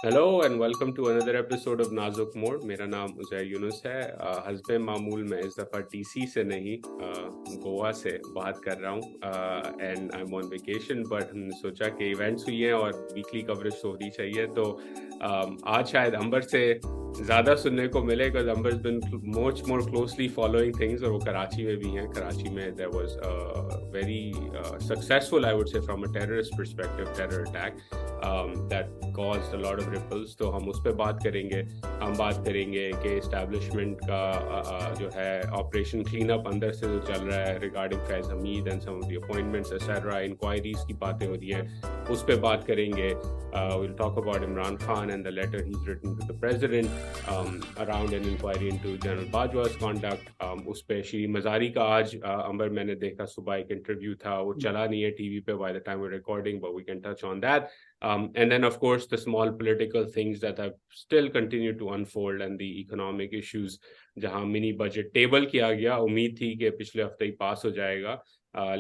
Hello and welcome to another episode of नाजुक मोड। मेरा नाम उजैर यूनुस है। हस्बे मामूल मैं इस दफ़ा डीसी से नहीं गोवा से बात कर रहा हूँ and I am on vacation, but हमने सोचा कि इवेंट्स हुई हैं और वीकली कवरेज तो होनी चाहिए। तो आज शायद अंबर से ज़्यादा सुनने को मिले because Amber is been much more closely following things, और वो कराची में भी हैं। कराची में there was very successful, I would say, from a terrorist perspective terror attack that caused a lot of ripples। तो हम उस पर बात करेंगे। हम बात करेंगे कि इस्टेब्लिशमेंट का जो है ऑपरेशन क्लीन अप अंदर से जो चल रहा है regarding Faiz Hameed and some of the appointments etcetera, inquiries की बातें हो रही हैं, उस पर बात करेंगे। we'll talk about Imran Khan and the letter he's written to the president around an inquiry into General Bajwa's conduct। उस पे श्री मजारी का आज अंबर मैंने देखा सुबह एक इंटरव्यू था, वो चला नहीं है टीवी पे by the time we're recording, but we can touch on that। And then of course the small political things that have still continued to unfold and the economic issues, जहां mini budget table किया गया, उम्मीद थी कि पिछले हफ्ते ही पास हो जाएगा,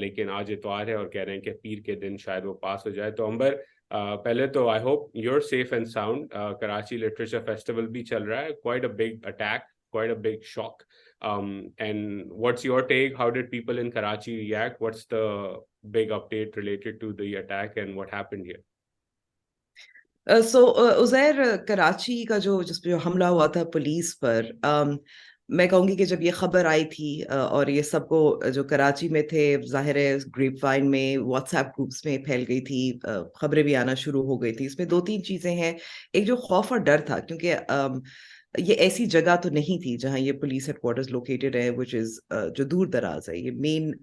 लेकिन आज इतवार है और कह रहे हैं कि पीर के दिन शायद वो पास हो जाए। तो अंबर, पहले तो I hope you're safe and sound. Karachi literature festival भी चल रहा है, quite a big attack, quite a big shock, and what's your take? How did people in Karachi react? What's the big update related to the attack and what happened here? Uzair, Karachi का जिस पे जो हमला हुआ था पुलिस पर, मैं कहूंगी कि जब ये खबर आई थी और ये सबको जो कराची में थे, जाहिर है ग्रेप वाइन में, व्हाट्सएप ग्रुप्स में फैल गई थी, खबरें भी आना शुरू हो गई थी। इसमें दो तीन चीजें हैं। एक जो खौफ और डर था, क्योंकि ये ऐसी जगह तो नहीं थी जहां ये पुलिस हेडक्वार्टर्स लोकेटेड है, विच इज जो दूर दराज है। ये मेन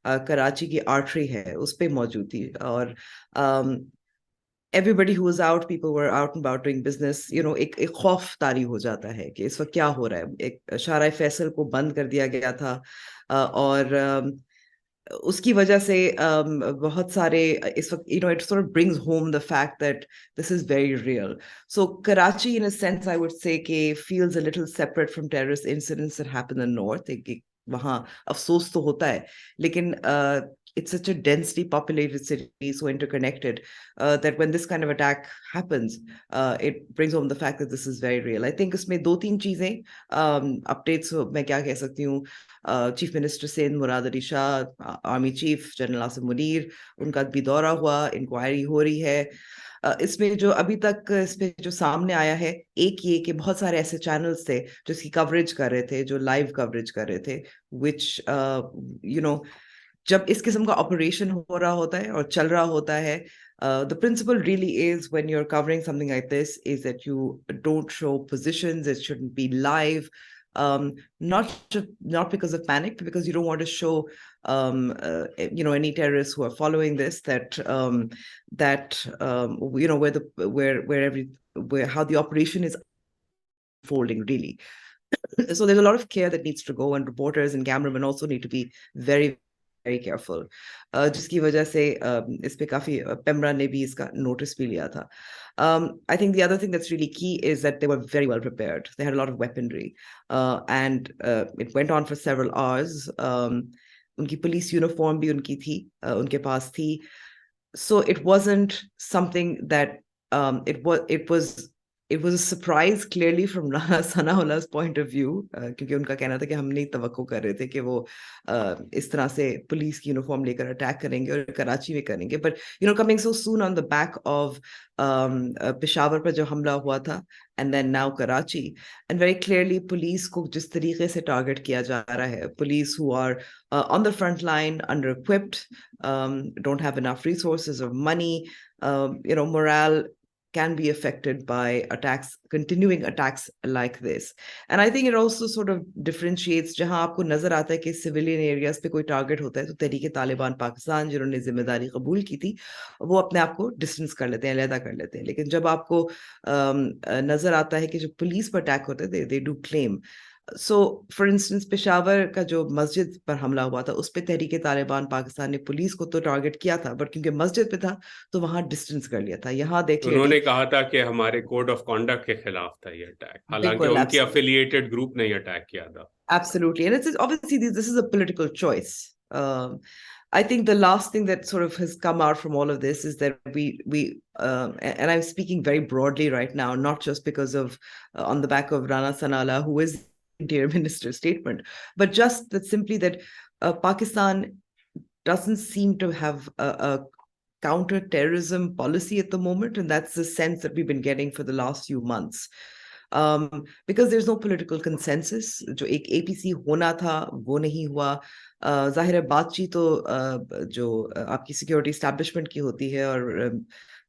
कराची की आर्टरी है, उस पे मौजूद थी। और everybody who was out, people were out and about doing business, एक खौफ तारी हो जाता है कि इस वक्त क्या हो रहा है। एक शारा फैसल को बंद कर दिया गया था, और उसकी वजह से बहुत सारे इस वक्त, it sort of brings home the fact that this is very real. So Karachi, in a sense, I would say कि feels a little separate from terrorist incidents that happen in the north। वहाँ अफसोस तो होता है, लेकिन it's such a densely populated city, so interconnected, that when this kind of attack happens, it brings home the fact that this is very real. I think इसमें दो तीन चीजें updates मैं क्या कह सकती हूँ। Chief minister Sindh Murad Ali Shah, army chief general Asim Munir, उनका भी दौरा हुआ, इंक्वायरी हो रही है। इसमें जो अभी तक इसमें जो सामने आया है, एक ये कि बहुत सारे ऐसे चैनल्स थे जो इसकी कवरेज कर रहे थे, जो लाइव कवरेज कर रहे थे, विच जब इस किस्म का ऑपरेशन हो रहा होता है और चल रहा होता है, the principle really is, when you're covering something like this, is that you don't show positions. It shouldn't be live, not because of panic, but because you don't want to show any terrorists who are following this, that where how the operation is unfolding, really. So there's a lot of care that needs to go, and reporters and cameramen also need to be very very careful, जिसकी वजह से इस पे काफी पेमरा ने भी इसका notice भी लिया था। I think the other thing that's really key is that they were very well prepared. They had a lot of weaponry, and it went on for several hours. उनकी पुलिस यूनिफॉर्म भी उनकी थी, उनके पास थी। So it wasn't something that it was a surprise, clearly, from Sanaullah's point of view, क्योंकि उनका कहना था कि हम नहीं तवक्को कर रहे थे कि वो इस तरह से पुलिस की यूनिफॉर्म लेकर अटैक करेंगे और कराची में करेंगे। But coming so soon on the back of Peshawar पर जो हमला हुआ था, and then now Karachi, and very clearly police को जिस तरीके से टारगेट किया जा रहा है, police who are on the front line, under equipped, don't have enough resources or money, morale can be affected by continuing attacks like this. And I think it also sort of differentiates, जहां आपको नजर आता है कि civilian areas पे कोई target होता है, तो तहरीके तालिबान पाकिस्तान जिन्होंने जिम्मेदारी कबूल की थी, वो अपने आप को डिस्टेंस कर लेते हैं, अलहदा कर लेते हैं। लेकिन जब आपको नजर आता है कि जो पुलिस पर अटैक होते हैं, they do claim. So, for instance, Peshawar का जो मस्जिद पर हमला हुआ था, उस पे तहरीके तालिबान पाकिस्तान ने पुलिस को तो टारगेट किया था, बट क्योंकि मस्जिद पे था तो वहां डिस्टेंस कर लिया था। यहाँ देख लें, उन्होंने कहा था कि हमारे कोड ऑफ कॉन्डक्ट के खिलाफ था ये अटैक, हालांकि उनकी अफिलिएटेड ग्रुप ने अटैक किया था। Absolutely, and it's obviously this is a political choice. I think the last thing that sort of has come out from all of this is that and I'm speaking very broadly right now, not just because of on the back of Rana Sanala, who is the Interior Minister's statement, but just that simply that Pakistan doesn't seem to have a counter-terrorism policy at the moment, and that's the sense that we've been getting for the last few months. Because there's no political consensus. जो एक APC होना था वो नहीं हुआ. जाहिर है बातचीत तो जो आपकी सिक्योरिटी एस्टैब्लिशमेंट की होती है और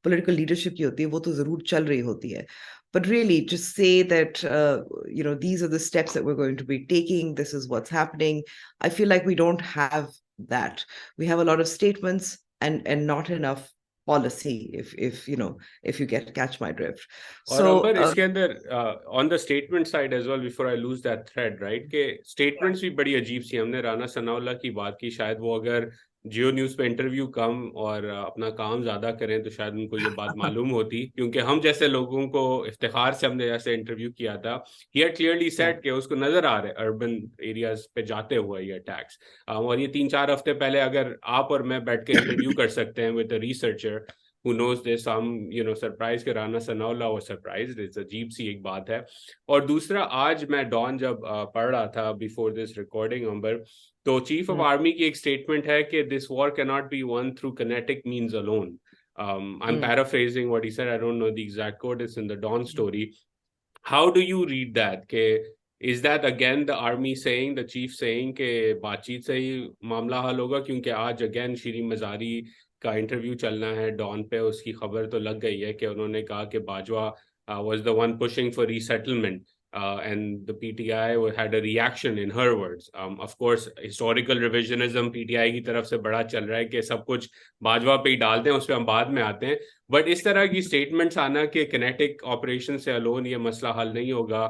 political leadership की होती है वो तो जरूर चल रही होती है. But really, just say that these are the steps that we're going to be taking. This is what's happening. I feel like we don't have that. We have a lot of statements and not enough policy. If you catch my drift. और अंबर इसके अंदर on the statement side as well before I lose that thread right के statements भी बड़ी अजीब सी. हमने राना सनाउल्लाह की बात की, शायद वो अगर जियो न्यूज पे इंटरव्यू कम और अपना काम ज्यादा करें तो शायद उनको ये बात मालूम होती, क्योंकि हम जैसे लोगों को इफ्तिखार से हमने जैसे इंटरव्यू किया था, ही हैड क्लियरली सेड कि उसको नजर आ रहा है अर्बन एरियाज पे जाते हुए ये अटैक्स. और ये 3-4 हफ्ते पहले अगर आप और मैं बैठ के इंटरव्यू कर सकते हैं with a researcher who knows this, some surprise के Rana Sanaullah was surprised. It's अजीब सी एक बात है. और दूसरा, आज मैं डॉन जब पढ़ रहा था बिफोर दिस रिकॉर्डिंग अंबर, तो चीफ ऑफ आर्मी की एक स्टेटमेंट है कि this war can not be one through kinetic means alone. I'm paraphrasing what he said. I don't know the exact quote. It's in the Dawn story. How do you read that? Is that again the army saying, the chief saying कि बातचीत से ही मामला हल होगा? क्योंकि आज again Shri Mazari का interview चलना है डॉन पे, उसकी खबर तो लग गई है कि उन्होंने कहा कि Bajwa was the one pushing for resettlement, and the PTI had a reaction in her words. Of course, historical revisionism PTI की तरफ से बड़ा चल रहा है कि सब कुछ बाजवा पे ही डालते हैं, उस पर हम बाद में आते हैं. बट इस तरह की स्टेटमेंट्स आना कि किनेटिक ऑपरेशन से अलोन ये मसला हल नहीं होगा,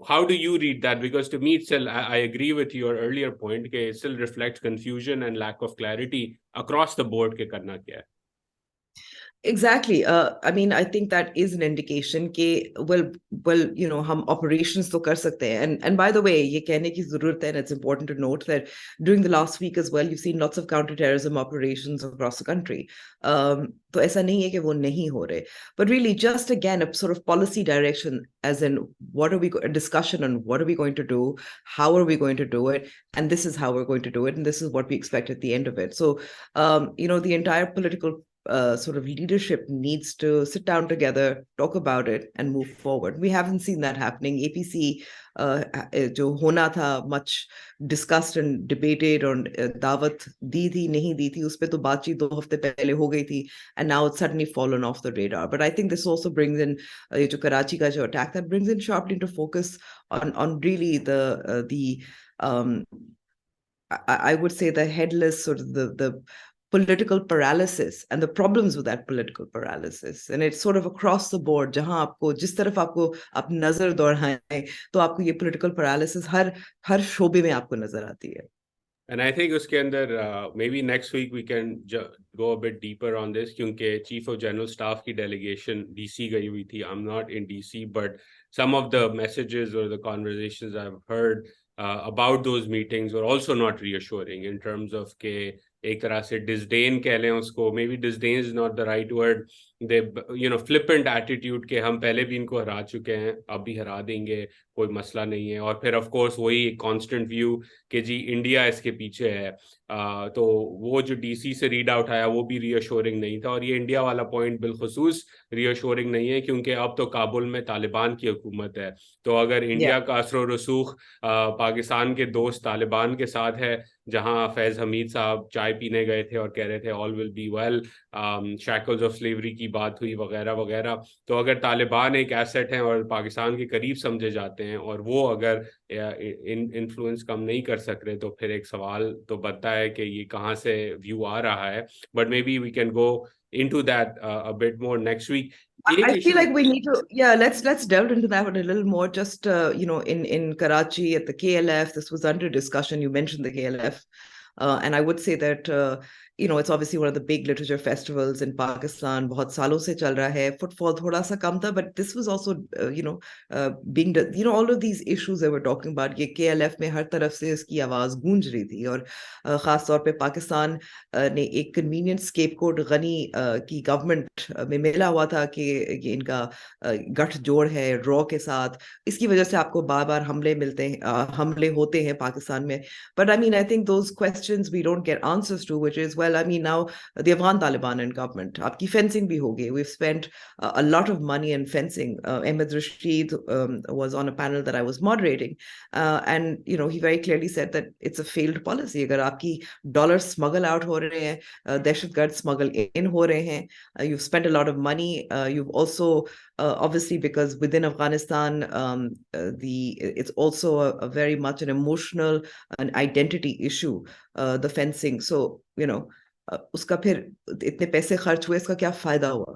how do you read that? Because to me, I agree with your earlier point that it still reflects confusion and lack of clarity across the board के करना क्या है. Exactly. I mean, I think that is an indication कि well, हम operations तो कर सकते हैं. And by the way, ये कहने की जरूरत है, and it's important to note that during the last week as well, you've seen lots of counterterrorism operations across the country. तो ऐसा नहीं है कि वो नहीं हो रहे. But really, just again, a sort of policy direction, as in a discussion on what are we going to do, how are we going to do it, and this is how we're going to do it, and this is what we expect at the end of it. So, the entire political sort of leadership needs to sit down together, talk about it, and move forward. We haven't seen that happening. APC जो होना था, much discussed and debated, और दावत दी थी नहीं दी थी, उस पे तो बातचीत 2 हफ्ते पहले हो गई थी, and now it's suddenly fallen off the radar. But I think this also brings in जो कराची का जो attack, that brings in sharply into focus on really the I would say the headless, sort of the political paralysis and the problems with that political paralysis. And it's sort of across the board. जहां आपको जिस तरफ आपको आप नजर दौड़ाएं तो आपको ये political paralysis हर शोबे में आपको नजर आती है. And I think उसके अंदर maybe next week we can go a bit deeper on this, क्योंकि Chief of General Staff की delegation DC गई हुई थी. I'm not in DC, but some of the messages or the conversations I've heard about those meetings were also not reassuring in terms of के एक तरह से disdain कह लें उसको, maybe disdain is not the right word, they flippant attitude के हम पहले भी इनको हरा चुके हैं, अब भी हरा देंगे, कोई मसला नहीं है. और फिर ऑफ कोर्स वही कांस्टेंट व्यू कि जी इंडिया इसके पीछे है. तो वो जो डीसी से रीड आउट आया वो भी रीअश्योरिंग नहीं था, और ये इंडिया वाला पॉइंट बिलखुसूस रीअश्योरिंग नहीं है, क्योंकि अब तो काबुल में तालिबान की हुकूमत है. तो अगर इंडिया का असर रसूख पाकिस्तान के दोस्त तालिबान के साथ है, जहां फैज हमीद साहब चाय पीने गए थे और कह रहे थे all will be well, shackles of slavery की बात हुई वगैरह वगैरह, तो अगर तालिबान एक एसेट है और पाकिस्तान के करीब समझे जाते हैं और वो अगर इन्फ्लुएंस कम नहीं कर सक रहे, तो फिर एक सवाल तो बनता है कि ये कहाँ से व्यू आ रहा है. But maybe we can go into that a bit more next week. I feel like we need to, let's delve into that one a little more. Just in Karachi at the KLF, this was under discussion. You mentioned the KLF, and I would say that it's obviously one of the big literature festivals in Pakistan. बहुत सालों से चल रहा है. Footfall थोड़ा सा कम था, but this was also, being, all of these issues that we're talking about, ये KLF में हर तरफ से इसकी आवाज गूंज रही थी. और खास तौर पे पाकिस्तान ने एक कन्वीनियंट स्केपगोट गनी की गवर्नमेंट में मिला हुआ था कि ये इनका गठजोड़ है रॉ के साथ. इसकी वजह से आपको बार बार हमले होते हैं पाकिस्तान में. But I mean, I think those questions we don't get answers to, which is, well, I mean, now the Afghan Taliban and government, आपकी fencing भी होगी. We've spent a lot of money in fencing. Ahmed Rashid was on a panel that I was moderating, and he very clearly said that it's a failed policy. अगर आपकी dollar smuggle out हो रहे हैं, दहशतगर्द smuggle in हो रहे हैं, you've spent a lot of money. You've also obviously, because within Afghanistan, it's also a very much an emotional an identity issue, the fencing. So, उसका फिर इतने पैसे खर्च हुए, इसका क्या फायदा हुआ?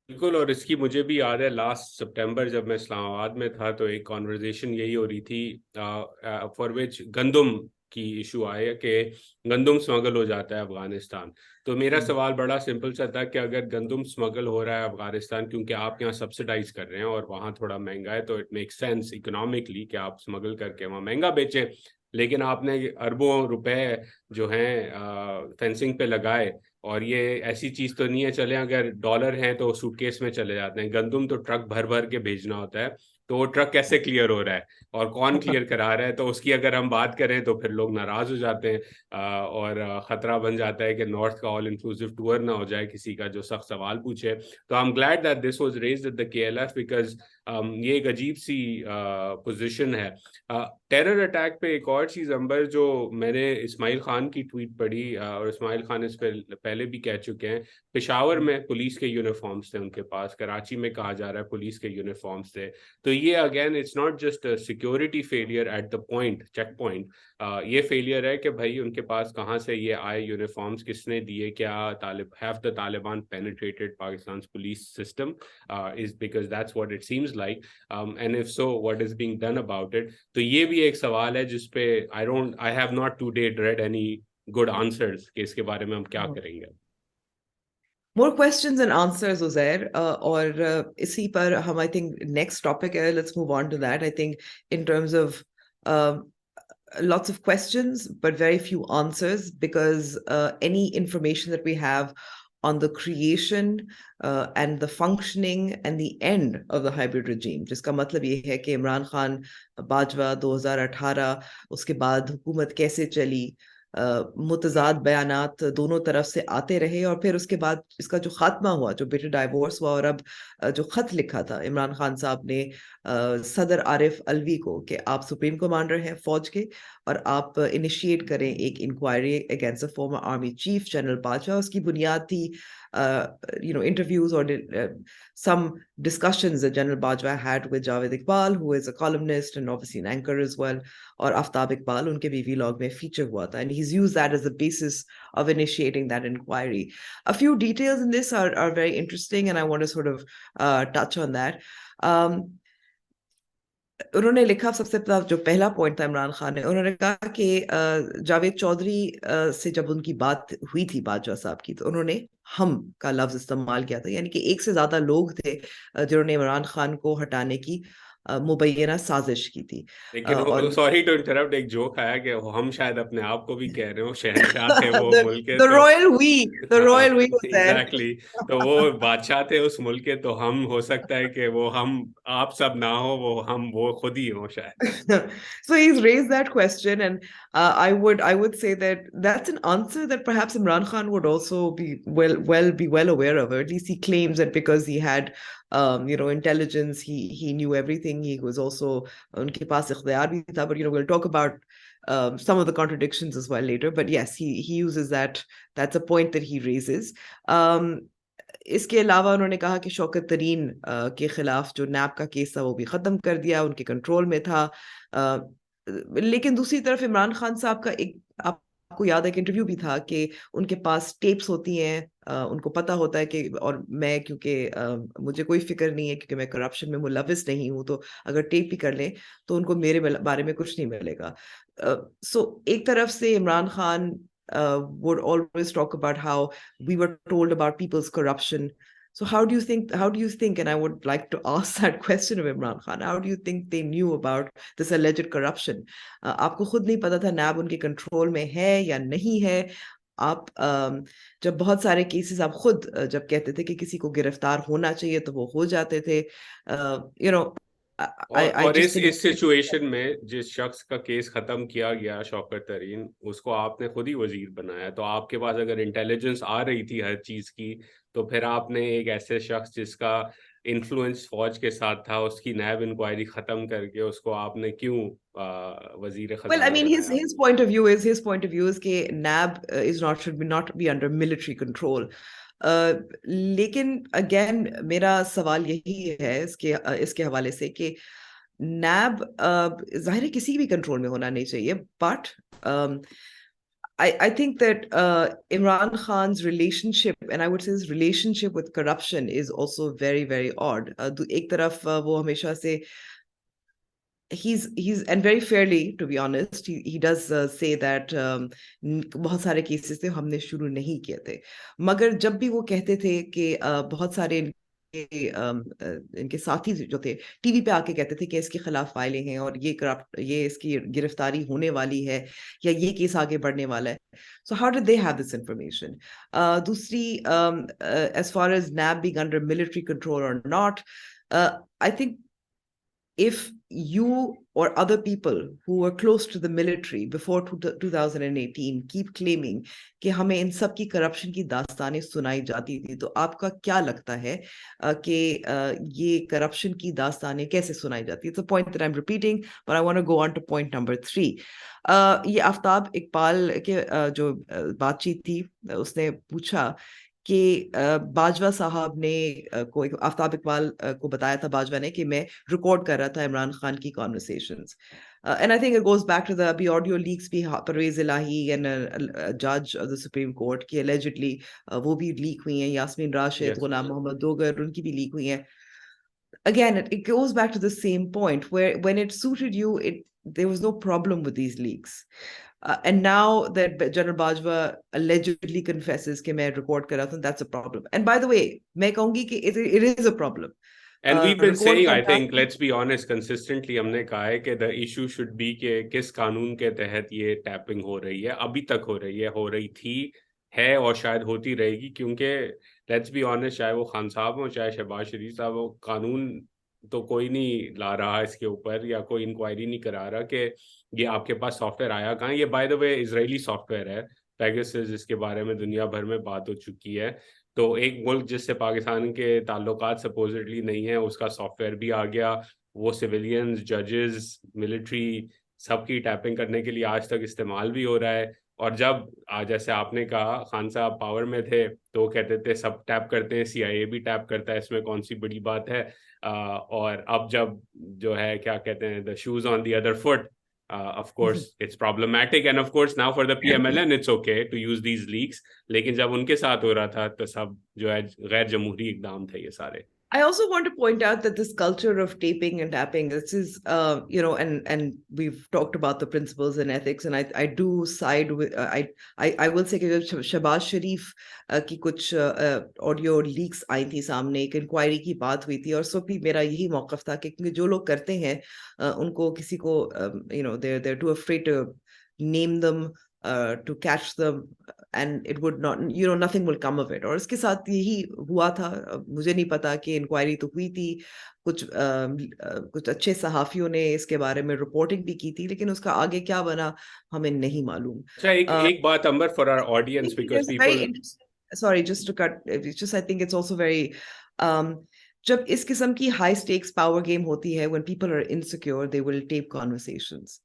बिल्कुल. और इसकी मुझे भी याद है, लास्ट सितंबर जब मैं इस्लामाबाद में था तो एक कॉन्वर्जेशन यही हो रही थी, फॉर विच गंदम की इशू आए कि गंदम स्मगल हो जाता है अफगानिस्तान. तो मेरा सवाल बड़ा सिंपल सा था कि अगर गंदम स्मगल हो रहा है अफगानिस्तान, क्योंकि आप यहाँ सब्सिडाइज कर रहे हैं और वहाँ थोड़ा महंगा है, तो इट मेक सेंस इकोनॉमिकली कि आप स्मगल करके वहाँ महंगा बेचें. लेकिन आपने अरबों रुपए जो हैं फेंसिंग पे लगाए, और ये ऐसी चीज तो नहीं है, चले अगर डॉलर हैं तो सूटकेस में चले जाते हैं, गंदम तो ट्रक भर भर के भेजना होता है. तो वो ट्रक कैसे क्लियर हो रहा है और कौन क्लियर करा रहा है, तो उसकी अगर हम बात करें तो फिर लोग नाराज हो जाते हैं, और खतरा बन जाता है कि नॉर्थ का ऑल इंक्लूसिव टूर ना हो जाए किसी का जो सख्त सवाल पूछे. तो I am glad that this was raised at the KLF, because ये एक अजीब सी पोजीशन है. टेरर अटैक पे एक और चीज अंबर, जो मैंने इस्माइल खान की ट्वीट पढ़ी, और इस्माइल खान इस पे पहले भी कह चुके हैं, पेशावर में पुलिस के यूनिफॉर्म्स थे उनके पास, कराची में कहा जा रहा है पुलिस के यूनिफॉर्म्स थे. तो ये again it's not just security failure at the point, check point. ये फेलियर है कि भाई उनके पास कहाँ से ये आए यूनिफॉर्म्स, किसने दिए, क्या have the Taliban penetrated Pakistan police system, is because that's what it seems like, and if so what is being done about it. तो ये भी एक सवाल है जिसपे I have not to date read any good answers कि इसके बारे में हम क्या करेंगे. More questions and answers, Uzair. और इसी पर हम, I think, next topic है. Let's move on to that. I think in terms of lots of questions, but very few answers, because any information that we have on the creation and the functioning and the end of the hybrid regime, जिसका मतलब ये है कि इमरान खान बाजवा 2018, उसके बाद हुकूमत कैसे चली, मुतजाद बयानात दोनों तरफ से आते रहे, और फिर उसके बाद इसका जो खात्मा हुआ, जो बिटर डाइवोर्स हुआ, और अब जो खत लिखा था इमरान खान साहब ने सदर आरिफ अलवी को कि आप सुप्रीम कमांडर हैं फौज के, और आप इनिशिएट करें एक inquiry against the former army chief general Bajwa. उसकी बुनियाद थी interviews or some discussions that General Bajwa had with Javed Iqbal, who is a columnist and obviously an anchor as well, or Aftab Iqbal, unke BV log mein feature hua tha, and he's used that as the basis of initiating that inquiry. A few details in this are very interesting, and I want to sort of touch on that. उन्होंने लिखा, सबसे जो पहला point था इमरान खान ने, उन्होंने कहा कि जावेद चौधरी से जब उनकी बात हुई थी बाजवा साहब की, तो उन्होंने हम का लफ्ज इस्तेमाल किया था, यानी कि एक से ज्यादा लोग थे जिन्होंने इमरान खान को हटाने की मुबैना साजिश की थी. लेकिन सॉरी टू इंटरप्ट, एक जोक आया कि हम शायद अपने आप को भी कह रहे हो शहनशाह थे वो मुल्क के, the तो royal we was there. Exactly. तो वो बादशाह थे उस मुल्क के, तो हम हो सकता है कि वो हम आप सब ना हो, वो खुद ही हो शायद. So he's raised that question, and I would say that that's an answer that perhaps Imran Khan would also be well aware of, or at least he claims that because he had intelligence, he knew everything. He was also unke paas ikhtiyar bhi tha, but we'll talk about some of the contradictions as well later. But yes, he uses that. That's a point that he raises. इसके अलावा उन्होंने कहा कि शौकत तरीन के खिलाफ जो नैब का केस था वो भी खत्म कर दिया, उनके कंट्रोल में था. लेकिन दूसरी तरफ इमरान खान साहब का एक, आपको याद है कि इंटरव्यू भी था कि उनके पास टेप्स होती हैं, उनको पता होता है कि, और मैं क्योंकि मुझे कोई फिक्र नहीं है क्योंकि मैं करप्शन में मुलविस नहीं हूं, तो अगर टेप भी कर लें तो उनको मेरे बारे में कुछ नहीं मिलेगा. सो एक तरफ से Imran Khan would always talk about how we were told about people's corruption. So how do you think, and I would like to ask that question of Imran Khan, how do you think they knew about this alleged corruption? आपको खुद नहीं पता था नैब उनके control में है या नहीं है? आप जब बहुत सारे केसेस आप खुद जब कहते थे कि किसी को गिरफ्तार होना चाहिए तो वो हो जाते थे, यू नो आई और जस्ट थिंक इस सिचुएशन में जिस शख्स का केस खत्म किया गया, शौकत तरीन, उसको आपने खुद ही वजीर बनाया, तो आपके पास अगर इंटेलिजेंस आ रही थी हर चीज की, तो फिर आपने एक ऐसे शख्स जिसका इन्फ्लुएंस फौज के साथ था, उसकी नैब इंक्वायरी खत्म करके उसको आपने क्यों वजीर Well, I खजाना mean, बनाया? his point of view is कि NAB is not should be not be under military control. लेकिन again मेरा सवाल यही है इसके हवाले से कि नैब जाहिर है किसी भी कंट्रोल में होना नहीं चाहिए, but I think that Imran Khan's relationship, and I would say his relationship with corruption, is also very, very odd. एक तरफ वो हमेशा से he's and very fairly, to be honest, he does say that बहुत सारे cases थे हमने शुरू नहीं किए थे, मगर जब भी वो कहते थे कि बहुत सारे इनके साथी जो थे टीवी पे आके कहते थे कि इसके खिलाफ फाइलें हैं और ये इसकी गिरफ्तारी होने वाली है या ये केस आगे बढ़ने वाला है. So how did they have this information? दूसरी, as far as NAB being under military control or not, I think if you or other people who were close to the military before 2018 keep claiming कि हमें इन सब की corruption की दास्तानें सुनाई जाती थी, तो आपका क्या लगता है कि ये करप्शन की दास्तानें कैसे सुनाई जाती है? It's a point that I'm repeating, but I want to go on to point number 3. ये आफ्ताब इकबाल के जो बातचीत थी, उसने पूछा कि बाजवा साहब ने आफ्ताब इकबाल को बताया था बाजवा ने कि मैं रिकॉर्ड कर रहा था इमरान खान की conversations. And I think it goes back to the audio leaks भी, परवेज इलाही and judge of the Supreme Court की allegedly वो भी लीक हुई हैं, यास्मीन राशिद, गुलाम मोहम्मद दोगर, उनकी भी लीक हुई हैं. Again, it goes back to the same point where when it suited you, there was no problem with these leaks. And now that General Bajwa allegedly confesses कि मैं record कर रहा था, that's a problem. And by the way, मैं कहूंगी कि it is a problem. And we've been record saying, I करना, think, let's be honest, consistently हमने कहा है कि the issue should be कि किस कानून के तहत ये टैपिंग हो रही है, अभी तक हो रही है, हो रही थी, है और शायद होती रहेगी, क्योंकि let's be honest, चाहे वो खान साहब हो चाहे शहबाज शरीफ साहब हो, कानून तो कोई नहीं ला रहा इसके ऊपर या कोई इंक्वायरी नहीं करा रहा कि ये आपके पास सॉफ्टवेयर आया कहाँ. ये by the way Israeli software है पेगासस, जिसके बारे में दुनिया भर में बात हो चुकी है. तो एक मुल्क जिससे पाकिस्तान के ताल्लुकात सपोजिटली नहीं है, उसका सॉफ्टवेयर भी आ गया. वो सिविलियंस, जजेस, मिलिट्री सबकी टैपिंग करने के लिए आज तक इस्तेमाल भी हो रहा है. और जब जैसे आपने कहा खान साहब पावर में थे तो वो कहते थे सब टैप करते हैं, CIA भी टैप करता है, इसमें कौन सी बड़ी बात है. और अब जब जो है क्या कहते हैं, the shoes on the other foot, of course it's problematic, and of course now for the PMLN it's okay to use these leaks. लेकिन जब उनके साथ हो रहा था तो सब जो है गैर जमहूरी इकदाम थे ये सारे. I also want to point out that this culture of taping and tapping, this is, and we've talked about the principles and ethics, and I do side with, I will say कि शहबाज शरीफ की कुछ audio leaks आई थी सामने, एक inquiry की बात हुई थी, और सो भी मेरा यही मौकफ था कि क्योंकि जो लोग करते हैं उनको किसी को, they're too afraid to name them, to catch them, and it would not, nothing will come of it. और इसके साथ यही हुआ था. मुझे नहीं पता कि इंक्वायरी तो हुई थी, कुछ अच्छे सहाफियों ने इसके बारे में रिपोर्टिंग भी की थी, लेकिन उसका आगे क्या बना हमें नहीं मालूम. अच्छा, एक बात Amber for our audience, because people, sorry, just to cut, it's just I think it's also very जब इस किस्म की high stakes power game होती है, when people are insecure, they will tape conversations.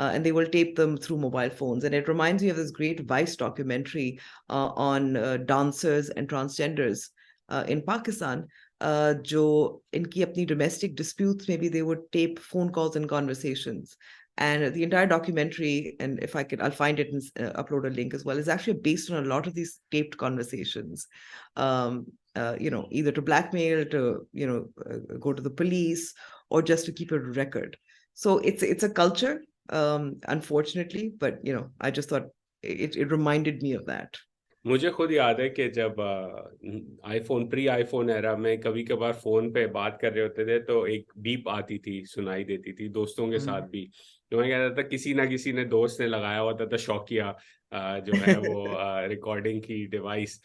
And they will tape them through mobile phones. And it reminds me of this great Vice documentary on dancers and transgenders in Pakistan. जो इनकी अपनी domestic disputes, maybe they would tape phone calls and conversations. And the entire documentary, and if I could, I'll find it and upload a link as well, is actually based on a lot of these taped conversations. Either to blackmail, to go to the police, or just to keep a record. So it's a culture, unfortunately, but I just thought it reminded me of that. मुझे खुद याद है कि जब pre iPhone era में कभी कभार phone पे बात कर रहे होते थे तो एक बीप आती थी, सुनाई देती थी दोस्तों के साथ भी। तो मैं कहता था किसी ना किसी ने दोस्त ने लगाया होता था शौकिया जो है वो रिकॉर्डिंग की डिवाइस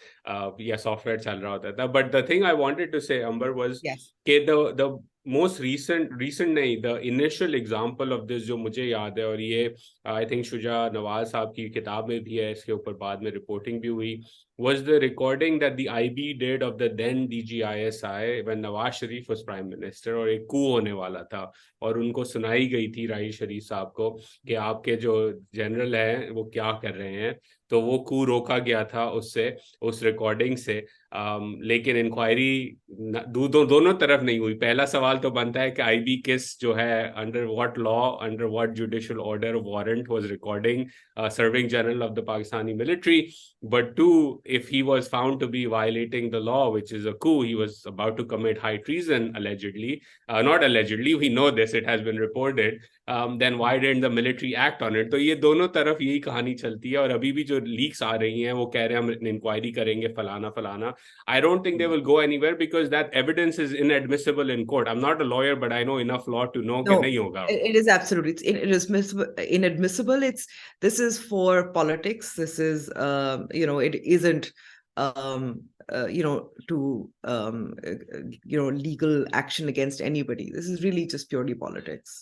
या सॉफ्टवेयर चल रहा होता था। But the thing I wanted to say Amber was Yes. कि द मोस्ट रीसेंट नहीं, the initial example of this जो मुझे याद है, और ये आई थिंक शुजा नवाज साहब की किताब में भी है, इसके ऊपर बाद में रिपोर्टिंग भी हुई, was the recording that the IB did of the then DGISI when Nawaz Sharif was prime minister, और एक coup होने वाला था और उनको सुनाई गई थी राही शरीफ साहब को कि आपके जो जनरल हैं वो क्या कर रहे हैं। तो वो coup रोका गया था उससे, उस रिकॉर्डिंग से। लेकिन इंक्वायरी दोनों तरफ नहीं हुई। पहला सवाल तो बनता है कि आईबी किस जो है under what law, under what judicial order warrant was recording serving general of the Pakistani military. But two, if he was found to be violating the law, which is a coup, he was about to commit high treason, allegedly. Not allegedly, we know this, it has been reported. Then why didn't the military act on it? तो ये दोनों तरफ यही कहानी चलती है, और अभी भी जो लीक्स आ रही हैं वो कह रहे हैं हम इंक्वायरी करेंगे फलाना फलाना। I don't think they will go anywhere because that evidence is inadmissible in court. I'm not a lawyer, but I know enough law to know कि No, नहीं होगा। it is absolutely, it's inadmissible. Inadmissible. This is for politics. This is, it isn't, legal action against anybody. This is really just purely politics.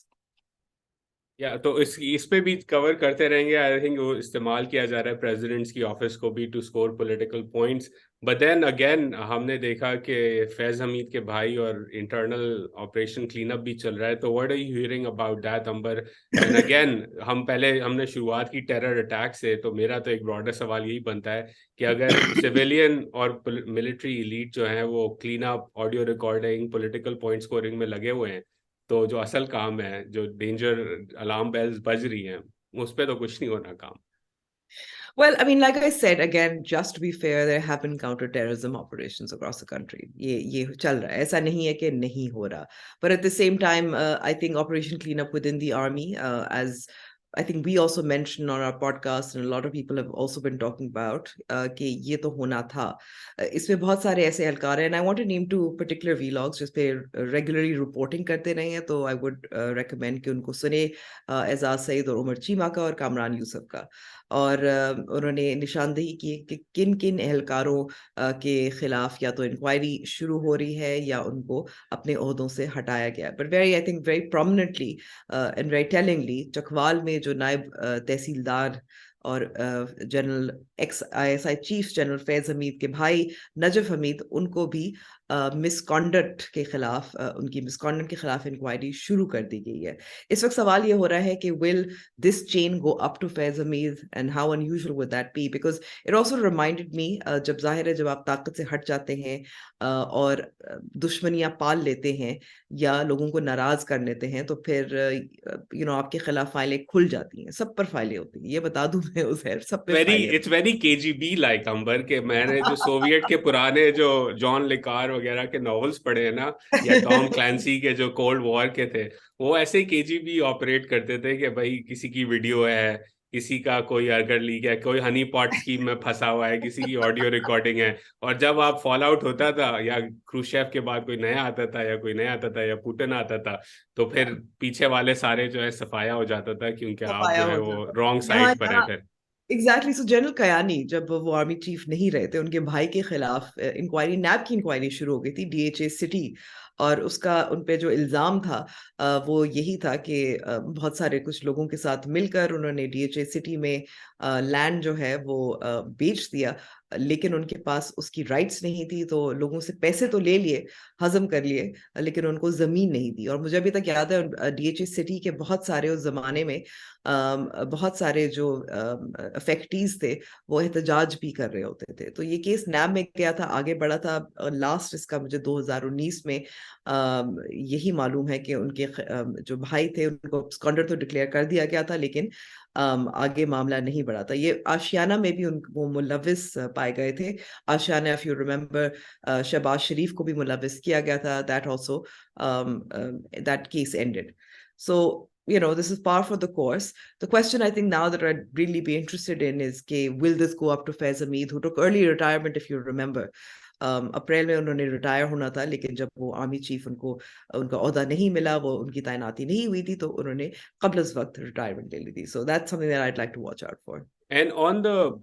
या तो इस पे भी cover करते रहेंगे। आई थिंक वो इस्तेमाल किया जा रहा है प्रेसिडेंट्स की ऑफिस को भी to score political points. But then again हमने देखा कि फैज हमीद के भाई और इंटरनल ऑपरेशन क्लीन अप भी चल रहा है। तो what are you hearing about that Amber? And again हमने शुरुआत की टेरर अटैक से, तो मेरा तो एक ब्रॉडर सवाल यही बनता है कि अगर सिविलियन और मिलिट्री एलीट जो है वो clean up, audio recording, political point scoring में लगे हुए हैं, तो जो असल काम है, जो डेंजर अलार्म बेल्स बज रही हैं, उस पे तो कुछ नहीं होना काम। Well, I mean, like I said, again, just to be fair, there have been counter-terrorism operations across the country. ये चल रहा है, ऐसा नहीं है कि नहीं हो रहा. But at the same time, I think Operation Cleanup within the army, as I think we also mentioned on our podcast, and a lot of people have also been talking about, कि ये तो होना था. इसमें बहुत सारे ऐसे एहलकार हैं, and I want to name two particular vlogs जिस पे regularly reporting करते रहे हैं. तो I would recommend कि उनको सुने, एजाज सईद और उमर चीमा का और कामरान यूसुफ का. और उन्होंने निशानदेही की कि किन किन एहलकारों के खिलाफ या तो इंक्वायरी शुरू हो रही है या उनको अपने ओहदों से हटाया गया। But I think very prominently and very tellingly Chakwal में जो नायब तहसीलदार और general ex ISI chief general Faiz Hameed के भाई नजफ हमीद, उनको भी मिसकॉन्डक्ट के खिलाफ उनकी मिसकॉन्डक्ट के खिलाफ इंक्वायरी शुरू कर दी गई है। इस वक्त सवाल ये हो रहा है कि will this chain go up to Faiz Hameed and how unusual would that be? Because it also reminded me, जब जाहिर है जब आप ताकत से हट जाते हैं और दुश्मनियां पाल लेते हैं या लोगों को नाराज कर लेते हैं, तो फिर आपके खिलाफ फाइलें खुल जाती हैं, सब पर फाइलें होती हैं। ये बता दूं मैं उज़ैर, सब पे फाइलें। इट्स वेरी KGB लाइक अंबर के मैंने जो सोवियत के पुराने जो जॉन लिकार वगैरह के नॉवेल्स पढ़े हैं ना, या टॉम क्लैंसी के जो कोल्ड वॉर के थे, वो ऐसे KGB ऑपरेट करते थे कि भाई किसी की वीडियो है, किसी का कोई अगर लीक है, कोई हनी पॉट स्कीम में फंसा हुआ है, किसी की ऑडियो रिकॉर्डिंग है, और जब आप फॉल आउट होता था या क्रूशेव के बाद कोई नया आता था या कोई नया आता था या पुतिन आता था, तो फिर पीछे वाले सारे जो है सफाया हो जाता था, क्योंकि आप सफाया जो है हो वो जाता था रॉन्ग यहाँ साइड पर है यहाँ। फिर। एग्जैक्टली। सो जनरल कयानी जब वो आर्मी चीफ नहीं रहे थे, उनके भाई के खिलाफ इंक्वायरी, नैब की इंक्वायरी शुरू हो गई थी, DHA सिटी। और उसका उन पे जो इल्जाम था वो यही था कि बहुत सारे कुछ लोगों के साथ मिलकर उन्होंने DHA सिटी में लैंड जो है वो बेच दिया, लेकिन उनके पास उसकी राइट्स नहीं थी। तो लोगों से पैसे तो ले लिए, हजम कर लिए, लेकिन उनको जमीन नहीं दी। और मुझे अभी तक याद है DHA सिटी के बहुत सारे उस जमाने में बहुत सारे जो अफेक्टीज थे वो एहतजाज भी कर रहे होते थे। तो ये केस नैब में गया था, आगे बढ़ा था। लास्ट इसका मुझे 2019 में यही मालूम है कि उनके जो भाई थे उनको एब्सकॉन्डर तो डिक्लेयर कर दिया गया था, लेकिन आगे मामला नहीं बढ़ा था। ये आशियाना में भी वो मुलविस पाए गए थे। आशियाना, इफ यू रिमेम्बर, शहबाज शरीफ को भी मुलविस किया गया था। That also that case ended. So this is par for the course. The question I think now that I'd really be interested in is, will this go up to Faiz Hamid, who took early retirement, if you remember. अप्रैल में उन्होंने retire होना था, लेकिन जब वो army chief उनका ओहदा नहीं मिला, वो उनकी तैनाती नहीं हुई थी, तो उन्होंने कबल उस वक्त रिटायरमेंट ले ली थी. So that's something that I'd like to watch out for. And on the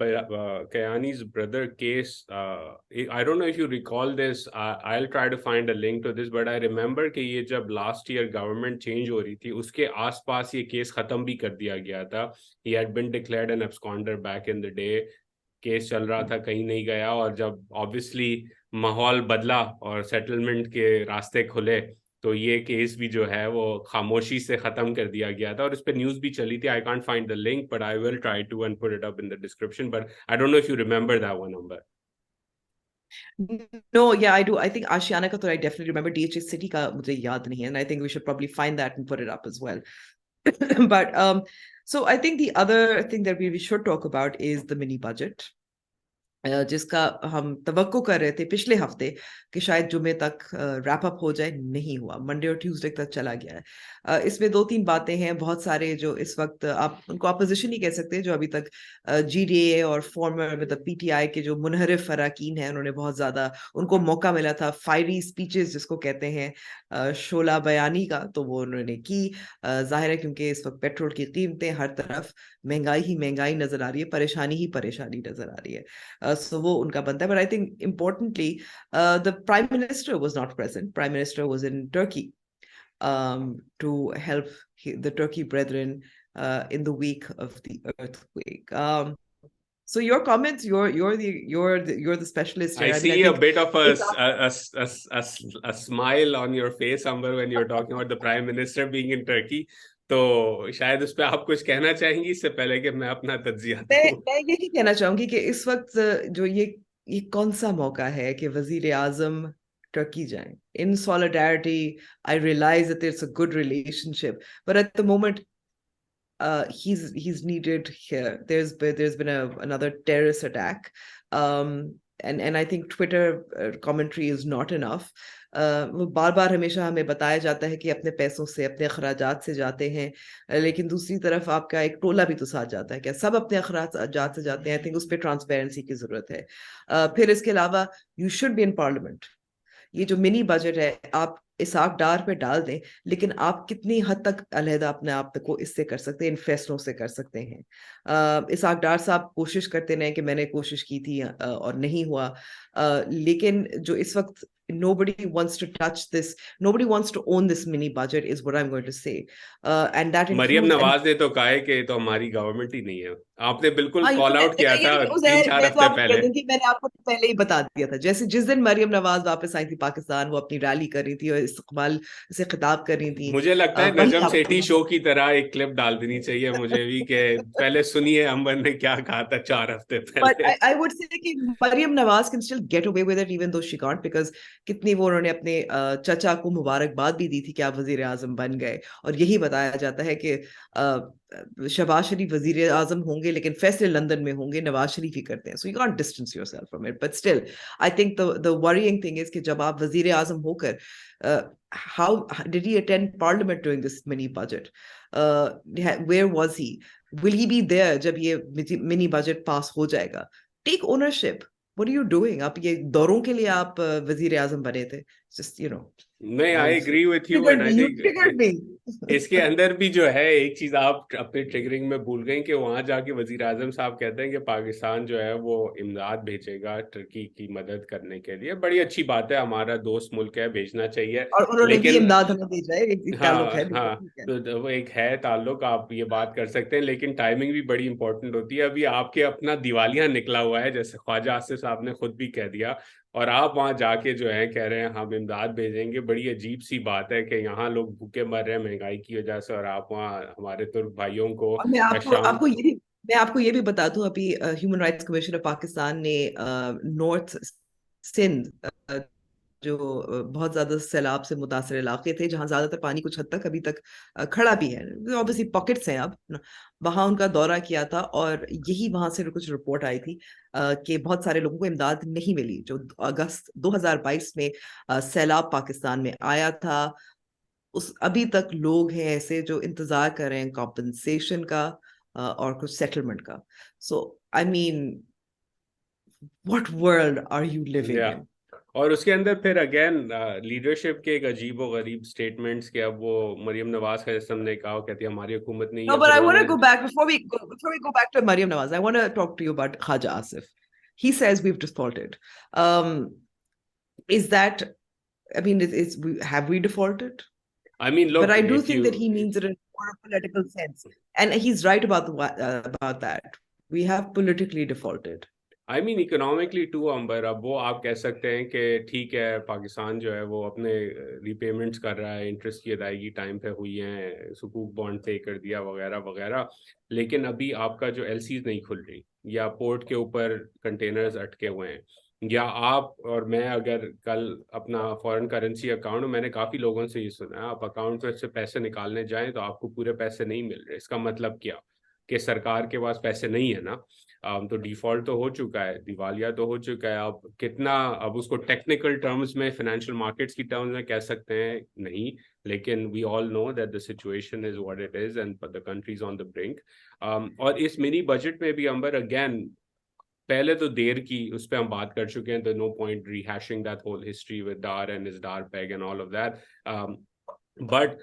Kayani's brother case, I don't know if you recall this. I'll try to find a link to this, but I remember कि ये जब last year government change हो रही थी, उसके आसपास ये case खत्म भी कर दिया गया था. He had been declared an absconder back in the day. Case चल रहा था, कहीं नहीं गया, और जब ऑब्वियसली माहौल बदला और सेटलमेंट के रास्ते खुले, तो ये केस भी जो है वो खामोशी से खत्म कर दिया गया था, और इस पे न्यूज़ भी चली थी. I can't find the link, but I will try to and put it up in the description, but I don't know if you remember that one number. No, yeah, I do. I think Ashiana ka to I definitely remember. DHS City ka mujhe yaad nahi hai, and I think we should probably find that and put it up as well. But so I think the other thing that we should talk about is the mini budget, जिसका हम तवक्को कर रहे थे पिछले हफ्ते कि शायद जुमे तक रैप अप हो जाए. नहीं हुआ, मंडे और ट्यूसडे तक चला गया है. इसमें दो तीन बातें हैं. बहुत सारे जो इस वक्त आप उनको अपोजिशन ही कह सकते हैं, जो अभी तक जीडीए और फॉर्मर मतलब पीटीआई के जो मुनहरिफ अरकान हैं, उन्होंने बहुत ज्यादा, उनको मौका मिला था फायरी स्पीचेस जिसको कहते हैं, शोला बयानी का, तो वो उन्होंने की. जाहिर है क्योंकि इस वक्त पेट्रोल की कीमतें हर तरफ महंगाई ही महंगाई नजर आ रही है, परेशानी ही परेशानी नजर आ रही है. So वो उनका बनता है. But I think importantly, the Prime Minister was not present. Prime Minister was in Turkey to help the Turkey brethren in the week of the earthquake. So your comments, you're the specialist here. I see a bit of a smile on your face, Amber, when you're talking about the Prime Minister being in Turkey. तो शायद उस पर आप कुछ कहना चाहेंगी इससे पहले कि मैं अपना तज्जिया दूं. मैं यही कहना चाहूंगी कि इस वक्त जो ये कौन सा मौका है कि वजीर आजम टर्की जाएं. In solidarity, I realise that it's a good relationship, but at the moment he's needed here. There's been another terrorist attack, and I think Twitter commentary is not enough. वो बार बार हमेशा हमें बताया जाता है कि अपने पैसों से, अपने अखराजात से जाते हैं, लेकिन दूसरी तरफ आपका एक टोला भी तो साथ जाता है. क्या सब अपने अखराजात से जाते हैं? आई थिंक उस पर ट्रांसपेरेंसी की जरूरत है. फिर इसके अलावा you should be in parliament. ये जो मिनी बजट है, आप इसाक डार पे डाल दें, लेकिन आप कितनी हद तक अलहदा अपने आप को इससे कर सकते हैं, इन फैसलों से कर सकते हैं. इसाक डार साहब कोशिश करते रहे कि मैंने कोशिश की थी और नहीं हुआ, लेकिन जो इस वक्त nobody wants to touch this, nobody wants to own this mini budget is what I'm going to say, and that includes Maryam Nawaz ने तो कहा है कि तो हमारी गवर्नमेंट ही नहीं है. आपने बिल्कुल कॉल आउट किया था उज़ैर, 3-4 मैं तो हफ्ते आपको पहले. कह दूं कि मैंने आपको पहले ही बता दिया था. जैसे जिस दिन मरियम नवाज वापस आई थी पाकिस्तान, वो अपनी रैली कर रही थी और इस्तकबाल से खिताब कर रही थी. मुझे लगता है नजम सेठी शो की तरह एक क्लिप डाल देनी चाहिए मुझे भी, कि पहले सुनिए अंबर ने क्या कहा था 4 हफ्ते But पहले. I would say कि Maryam Nawaz can still get away with it even though she can't, because कितनी वो उन्होंने अपने चचा को मुबारकबाद भी दी थी कि आप वजीर आजम बन गए, और यही बताया जाता है कि शहबाज शरीफ वजीर आजम होंगे लेकिन फैसले लंदन में होंगे, नवाज शरीफ ही करते हैं. So you can't distance yourself from it, but still I think the worrying thing is कि जब आप वजीर आजम होकर, how did he attend parliament during this mini budget? Where was he? Will he be there जब ये mini budget pass हो जाएगा? Take ownership. What are you doing? आप ये दौरों के लिए आप वजीर आजम बने थे. Just नहीं, I agree with you, and I think इसके अंदर भी जो है एक चीज आप अपने ट्रिगरिंग में भूल गए कि वहां जाके वजीर आजम साहब कहते हैं कि पाकिस्तान जो है वो इमदाद भेजेगा टर्की की मदद करने के लिए. बड़ी अच्छी बात है, हमारा दोस्त मुल्क है, भेजना चाहिए. और उन्होंने लेकिन इमदाद हमें भेजा है, एक ताल्लुक है. हाँ, तो वो एक है ताल्लुक, आप ये बात कर सकते हैं, लेकिन टाइमिंग भी बड़ी इंपॉर्टेंट होती है. अभी आपके अपना दिवालिया निकला हुआ है, जैसे ख्वाजा आसिफ साहब ने खुद भी कह दिया, और आप वहां जाके जो है कह रहे हैं हम इमदाद भेजेंगे. बड़ी अजीब सी बात है कि यहाँ लोग भूखे मर रहे हैं महंगाई की वजह से, और आप वहाँ हमारे तुर्क भाइयों को. और मैं आपको ये भी बता दूं, अभी human rights commission of Pakistan ने नॉर्थ सिंध, जो बहुत ज्यादा सैलाब से मुतासर इलाके थे, जहां ज्यादातर पानी कुछ हद तक अभी तक खड़ा भी है, ऑब्वियसली पॉकेट्स हैं अब, वहां उनका दौरा किया था, और यही वहां से कुछ रिपोर्ट आई थी कि बहुत सारे लोगों को इमदाद नहीं मिली. जो अगस्त 2022 में सैलाब पाकिस्तान में आया था, उस अभी तक लोग हैं ऐसे जो इंतजार कर रहे हैं कॉम्पनसेशन का और कुछ सेटलमेंट का. So I mean, what world are you living या इन? और उसके अंदर फिर अगेन लीडरशिप के एक अजीब व गरीब स्टेटमेंट्स के, अब वो मरियम नवाज का जैसे हमने कहा, कहती है हमारी हुकूमत नहीं No, है, but फिर I want to उन्होंने go back before we go back to Mariam Nawaz. I want to talk to you about Khaja Asif. He says we've defaulted. Is that? I mean, have we defaulted? I mean But look I do if think you that he means it in more a political sense, and he's right about about that. We have politically defaulted. I mean economically to Amber, अब वो आप कह सकते हैं कि ठीक है पाकिस्तान जो है वो अपने रीपेमेंट्स कर रहा है, इंटरेस्ट की अदायगी टाइम पे हुई है, सुकूक बॉन्ड पे कर दिया वगैरह वगैरह, लेकिन अभी आपका जो एलसीज नहीं खुल रही, या पोर्ट के ऊपर कंटेनर्स अटके हुए हैं, या आप और मैं अगर कल अपना फॉरेन करेंसी अकाउंट, मैंने काफ़ी लोगों से ये सुना है, आप अकाउंट में से पैसे निकालने जाएं तो आपको पूरे पैसे नहीं मिल रहे. इसका मतलब क्या कि सरकार के पास पैसे नहीं है ना. तो डिफॉल्ट तो हो चुका है, दिवालिया तो हो चुका है. अब कितना, अब उसको टेक्निकल टर्म्स में, फाइनेंशियल मार्केट्स की टर्म्स में कह सकते हैं नहीं, लेकिन we all know that the situation is what it is and the country is on the brink. और इस मिनी बजट में भी अंबर अगेन, पहले तो देर की उस पर हम बात कर चुके हैं, तो no point rehashing that whole history with Dar and is Dar peg and all of that. But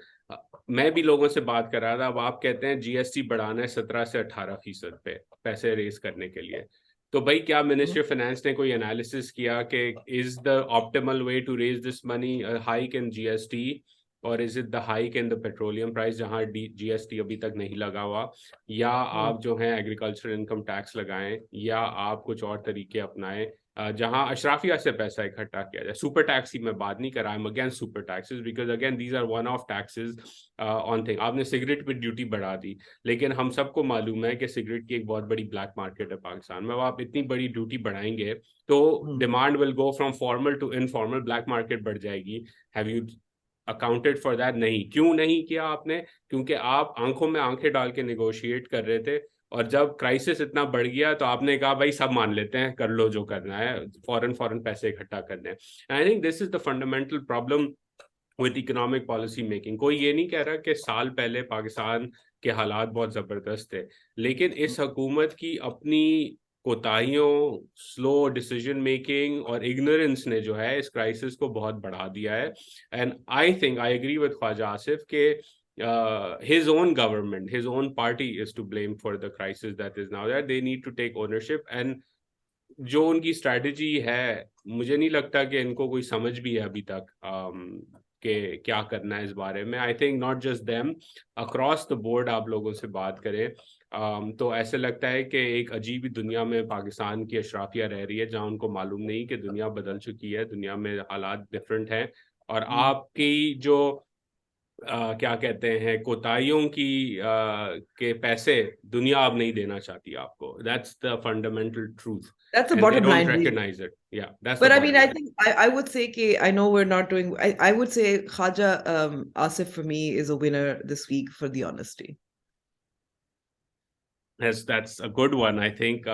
मैं भी लोगों से बात कर रहा था, अब आप कहते हैं जीएसटी बढ़ाना है 17 से 18% पे पैसे रेज करने के लिए, तो भाई क्या मिनिस्ट्री ऑफ फाइनेंस ने कोई एनालिसिस किया कि is the optimal way to raise this money hike in GST, और is it the hike in the petroleum price जहां जीएसटी अभी तक नहीं लगा हुआ, या आप जो है एग्रीकल्चरल इनकम टैक्स लगाएं, या आप कुछ और तरीके अपनाएं जहां अशराफिया से पैसा इकट्ठा किया जाए. सुपर टैक्स की मैं बात नहीं कर रहा, I am against super taxes because again these are one of taxes on thing. आपने सिगरेट पे ड्यूटी बढ़ा दी, लेकिन हम सबको मालूम है कि सिगरेट की एक बहुत बड़ी ब्लैक मार्केट है पाकिस्तान में. अब आप इतनी बड़ी ड्यूटी बढ़ाएंगे तो demand will go from formal to informal, black market बढ़ जाएगी. Have you accounted for that? नहीं. क्यों नहीं किया आपने? क्योंकि आप आंखों में आंखें डाल के निगोशिएट कर रहे थे, और जब क्राइसिस इतना बढ़ गया तो आपने कहा भाई सब मान लेते हैं, कर लो जो करना है, फॉरेन फॉरेन पैसे इकट्ठा करने हैं. I think this is the fundamental problem with economic policy making. कोई ये नहीं कह रहा कि साल पहले पाकिस्तान के हालात बहुत जबरदस्त थे, लेकिन इस हुकूमत की अपनी कोताहियों, स्लो डिसीजन मेकिंग और इग्नोरेंस ने जो है इस क्राइसिस को बहुत बढ़ा दिया है. And I think I agree with Khawaja Asif के his own government, his own party is to blame for the crisis that is now there. They need to take ownership. And जो उनकी स्ट्रैटेजी है, मुझे नहीं लगता कि इनको कोई समझ भी है अभी तक कि क्या करना है इस बारे में. I think not just them, across the board आप लोगों से बात करें तो ऐसे लगता है कि एक अजीब ही दुनिया में पाकिस्तान की अशराफिया रह रही है, जहां उनको मालूम नहीं कि दुनिया बदल चुकी है, दुनिया में हालात डिफरेंट हैं, और आपकी जो क्या कहते हैं कोताहियों की के पैसे दुनिया अब नहीं देना चाहती आपको. That's the fundamental truth. That's the And they bottom don't line, really. recognize it. Yeah, that's the But I mean, bottom I line. think I would say I know we're not doing. I would say Khaja Asif for me is a winner this week for the honesty. Yes, that's a good one. I think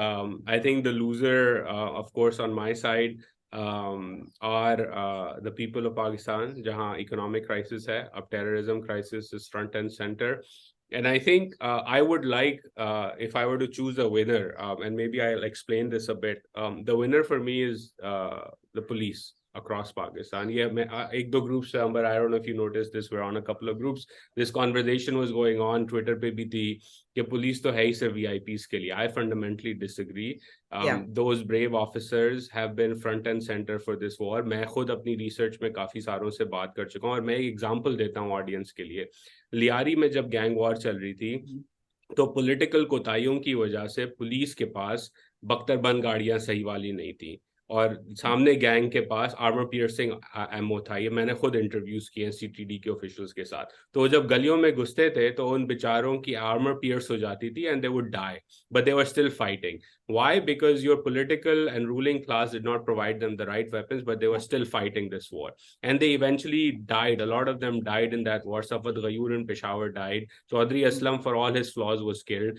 the loser, of course, on my side, are the people of Pakistan. Jahan economic crisis hai, ab terrorism crisis is front and center. And I think I would like, if I were to choose a winner, and maybe I'll explain this a bit. The winner for me is the police across Pakistan. Yeah, ek do groups hai, but I don't know if you noticed this. We're on a couple of groups. This conversation was going on. Twitter pe bhi thi कि police तो है ही सिर्फ VIPs के लिए. I fundamentally disagree. Those brave officers have been front and centre for this war. मैं खुद अपनी रिसर्च में काफी सारों से बात कर चुका हूं, और मैं एक एग्जांपल देता हूं ऑडियंस के लिए. लियारी में जब गैंग वॉर चल रही थी, तो पॉलिटिकल कोताहियों की वजह से पुलिस के पास बख्तरबंद गाड़ियां सही वाली नहीं थी, और सामने गैंग के पास आर्मर पियर्सिंग एमओ था. ये मैंने खुद इंटरव्यूज किए सीटीडी के ऑफिशियल्स के साथ. तो जब गलियों में घुसते थे तो उन बेचारों की आर्मर पियर्स हो जाती थी and they would die, but they were still fighting. Why? Because your political and ruling class did not provide them the right weapons, but they were still fighting this war. And they eventually died. A lot of them died in that war. Safad Ghayur in Peshawar died. Chaudhry Aslam, for all his flaws, was killed.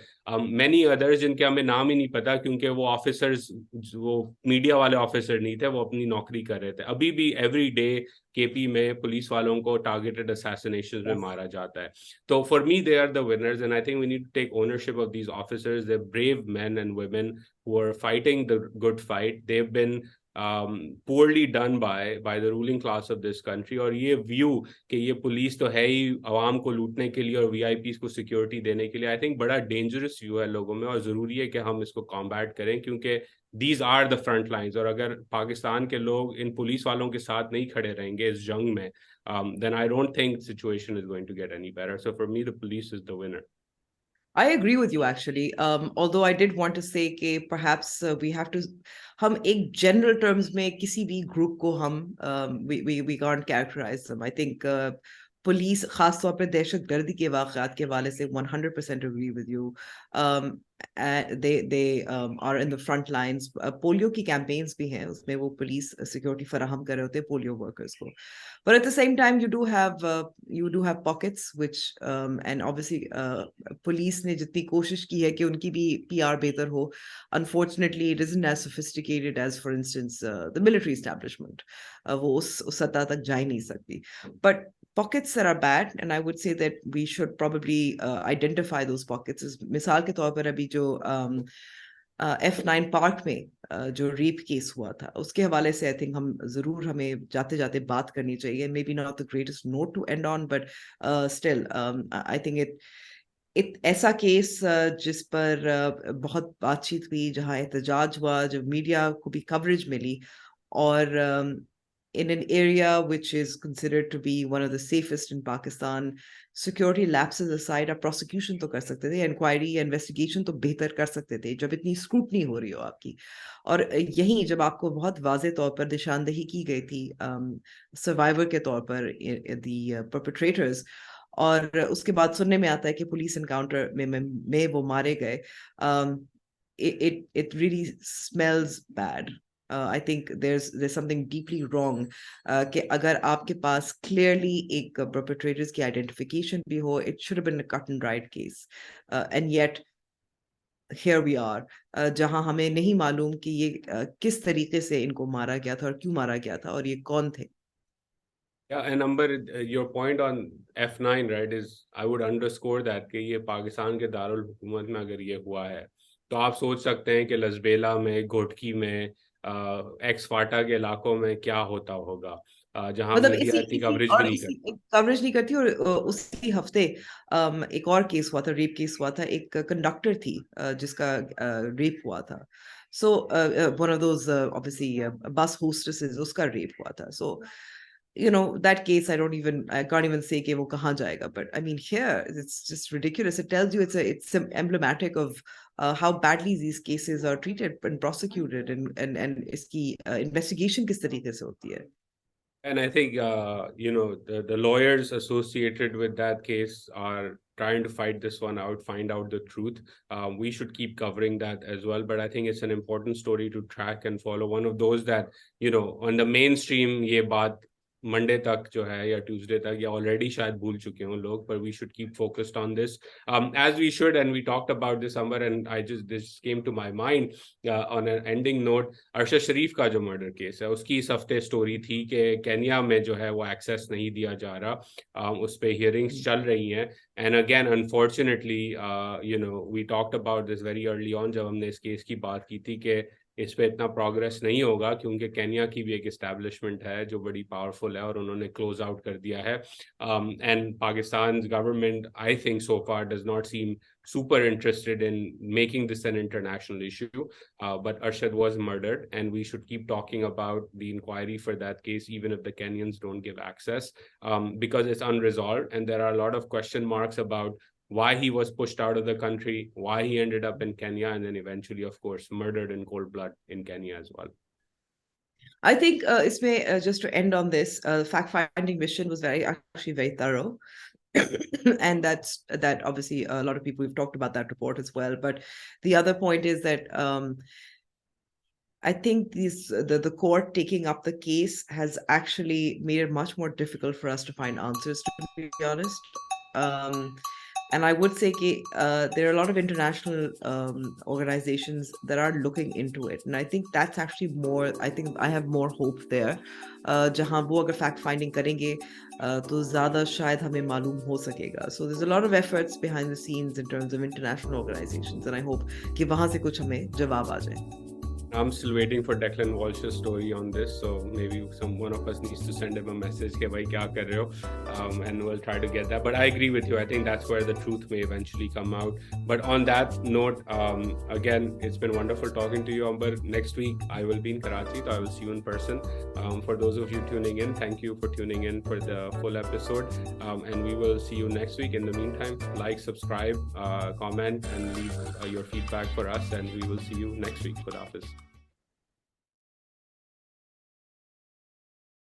Many others जिनके हमें नाम ही नहीं पता क्योंकि वो officers वो media वाले officer नहीं थे, वो अपनी नौकरी कर रहे थे. अभी भी एवरी डे केपी में पुलिस वालों को टारगेटेड असैसिनेशन में मारा जाता है. तो for me they are the winners and I think we need to take ownership of these officers. They brave men and women who are fighting the good fight. They've been poorly done by the ruling class of this country. और ये view कि ये police तो है ही आवाम को लूटने के लिए और वीआईपीज को सिक्योरिटी देने के लिए, आई थिंक बड़ा डेंजरस व्यू है लोगों में, और जरूरी है कि हम इसको कॉम्बैट करें क्योंकि these are the front lines. और अगर पाकिस्तान के लोग इन पुलिस वालों के साथ नहीं खड़े रहेंगे इस जंग में, then I don't think situation is going to get any better. So for me, the police is the winner. I agree with you actually. Although I did want to say कि perhaps we have to, हम एक general terms में किसी भी group को हम we can't characterize them. I think police खास तौर पे दहशत गर्दी के वाक़यात के हवाले से 100% agree with you. They are in the front lines. Polio की campaigns भी हैं, उसमें वो पुलिस security फराहम कर रहे होते हैं पोलियो workers को. But at the same time, you do have pockets which and obviously police ने जितनी कोशिश की है कि उनकी भी PR बेहतर हो, unfortunately it isn't as sophisticated as, for instance, the military establishment. वो उस सतह तक जा ही नहीं सकती. But pockets that are bad, and I would say that we should probably identify those pockets. मिसाल के तौर पर अभी जो F9 पार्क में जो रेप केस हुआ था, उसके हवाले से आई थिंक हम जरूर हमें जाते जाते बात करनी चाहिए. Maybe not the greatest note to end on, but still I think it ऐसा केस जिस पर बहुत बातचीत हुई, जहां एहतजाज हुआ, जो मीडिया को भी कवरेज मिली, और in an area which is considered to be one of the safest in Pakistan, security lapses aside, आप prosecution तो कर सकते थे, inquiry investigation तो बेहतर कर सकते थे जब इतनी scrutiny हो रही हो आपकी. और यहीं जब आपको बहुत वाज़े तौर पर निशानदेही की गई थी survivor के तौर पर the perpetrators, और उसके बाद सुनने में आता है कि पुलिस एनकाउंटर में वो मारे गए, it really smells bad. I think there's something deeply wrong कि अगर आपके पास clearly एक perpetrators की identification भी हो, it should have been a cut and dried case, and yet here we are, जहां हमें नहीं मालूम कि ये किस तरीके से इनको मारा गया था और क्यों मारा गया था और ये कौन थे. Yeah, and number your point on F9, right, is I would underscore that कि ये पाकिस्तान के दारुल हुकूमत में अगर ये हुआ है तो आप सोच सकते हैं कि लसबेला में, घोटकी में, एक्स फाटा के इलाकों में क्या होता होगा, जहां मतलब मीडिया इतनी कवरेज भी नहीं करती. कवरेज नहीं करती. और उसी हफ्ते एक और केस हुआ था, रेप केस हुआ था. एक कंडक्टर थी जिसका रेप हुआ था. So one of those obviously बस होस्टेसेस, उसका रेप हुआ था. सो that case, I can't even say कि वो कहाँ जाएगा. But I mean, here it's just ridiculous. It tells you it's emblematic of how badly these cases are treated and prosecuted, and इसकी investigation किस तरीके से होती है. And I think, the lawyers associated with that case are trying to fight this one out, find out the truth. We should keep covering that as well. But I think it's an important story to track and follow. One of those that, on the mainstream, ये बात Monday तक जो है या Tuesday तक या already शायद भूल चुके हों लोग, पर we should keep focused on this as we should. And we talked about this summer and this came to my mind on an ending note. Arshad Sharif का जो मर्डर केस है, उसकी इस हफ्ते स्टोरी थी कि केन्या में जो है वो एक्सेस नहीं दिया जा रहा, उस पर हियरिंग्स चल रही हैं. And again unfortunately we talked about this very early on, जब हमने इस केस की बात की थी कि इस पे इतना प्रोग्रेस नहीं होगा क्योंकि केन्या की भी एक एस्टैब्लिशमेंट है जो बड़ी पावरफुल है और उन्होंने क्लोज आउट कर दिया है. And Pakistan government, I think so far, does not seem super interested in making this an international issue, but Arshad was murdered, and we should keep talking about the inquiry for that case even if the Kenyans don't give access, because it's unresolved and there are a lot of question marks about why he was pushed out of the country, why he ended up in Kenya, and then eventually, of course, murdered in cold blood in Kenya as well. I think इसमें just to end on this, fact-finding mission was actually very thorough. And that obviously a lot of people, we've talked about that report as well. But the other point is that I think the court taking up the case has actually made it much more difficult for us to find answers, to be honest. And I would say there are a lot of international organizations that are looking into it. And I think that's actually more, I think I have more hope there. जहाँ वो अगर fact finding करेंगे तो ज़्यादा शायद हमें मालूम हो सकेगा. So there's a lot of efforts behind the scenes in terms of international organizations, and I hope कि वहाँ से कुछ हमें जवाब आ जाए. I'm still waiting for Declan Walsh's story on this, so maybe one of us needs to send him a message कि भाई क्या कर रहे हो, and we'll try to get that. But I agree with you. I think that's where the truth may eventually come out. But on that note, again, it's been wonderful talking to you, Amber. Next week I will be in Karachi, so I will see you in person. For those of you tuning in, thank you for tuning in for the full episode, and we will see you next week. In the meantime, like, subscribe, comment, and leave your feedback for us, and we will see you next week. Khud Hafiz.